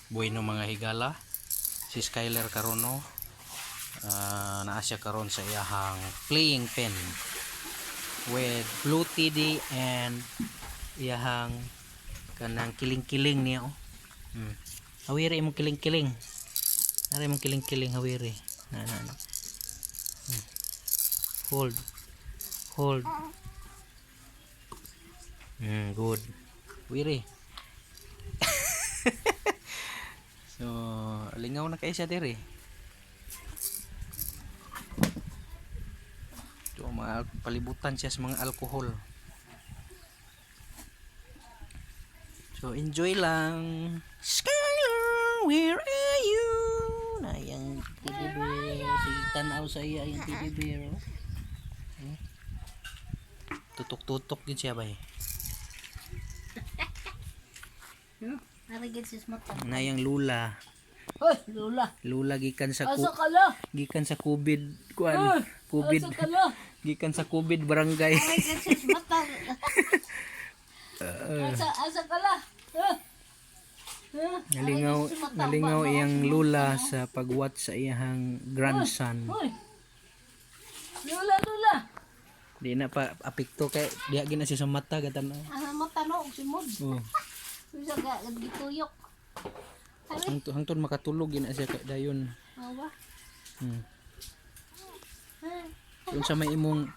Bueno mga higala, si Skyler karono naa siya karon sa iyahang playing pen with Blue TD and iyahang kanang kiling-kiling niya hawiri imong kiling-kiling. Ari imong kiling-kiling hawiri. Hold. Good. Wiri. So, lingaw na kayo siya diri. So, mga palibutan siya sa mga alcohol. So, enjoy lang. Skyler, where are you? Nayang teddy bear. Sige, tanaw sa iya yung teddy bear. Tutok-tutok din siya ba eh. Narigid sis mata. Nayang lula. Hoy, lula. Lula gikan sa Asa ka la? gikan sa COVID kuan. COVID. Asa ka la? Gikan sa COVID barangay. Narigid sis mata. Asa ka la? Nalingaw iyang lula sa pagwat sa iyang grandson. Hoy. Lula. Di na pa apekto kay diha gina siya sa mata gatan. Mata no simod. Oh. Bisa ga gituyok. Hangtod makatulog gina siya kay dayon. Awa. Kung sa may imong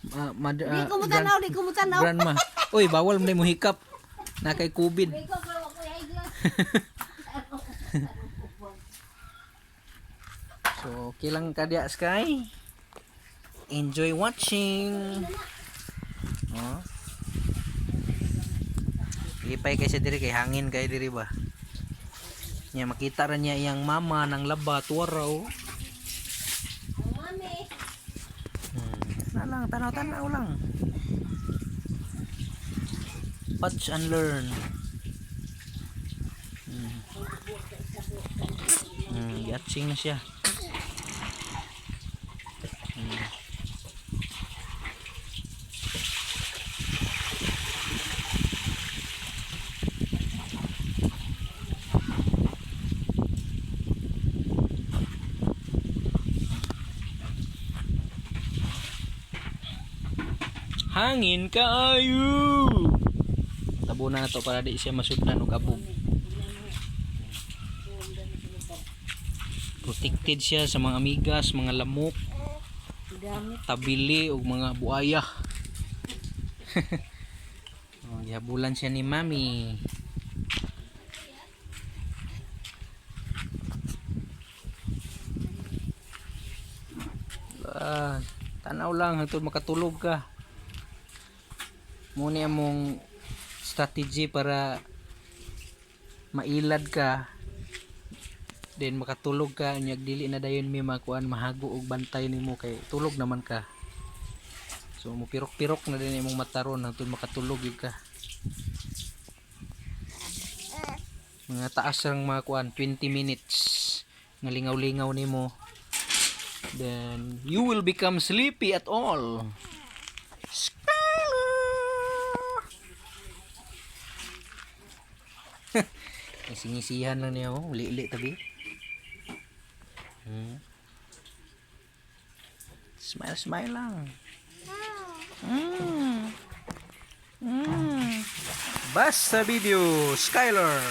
Di ko mo tanaw. grandma. Oy, bawal mo hikap. Na kay COVID. Ikaw pero ako ay glass. So, okay lang ka diya, Sky. Enjoy watching. Oh. Lipay kay sa diri kay hangin kay diri ba. Nya makita ra niya iyang mama ng laba tuwaraw. Mami. Na lang tanaw-tanaw lang. Watch and learn. Yatching na siya. Hangin kaayo. Tabo na to para di siya masudlan og abog. Protected siya sa mga amigas, mga lamok, tabili ug mga buaya. Oh, gihabulan siya ni Mami. Tanaw lang hangtod makatulog ka. Muna among strategy para mailad ka, then makatulog ka unyag dili na dayon may makuan mahago og bantay nimo kay tulog naman ka. So mo pirok-pirok na din imong mata ron hangtod makatulog gyud ka. Mga taas ang mga kuan 20 minutes nga lingaw-lingaw nimo, then you will become sleepy at all. Singisihan lang niya oh, uli-uli tabi. Smile lang. Basta video, Skyler.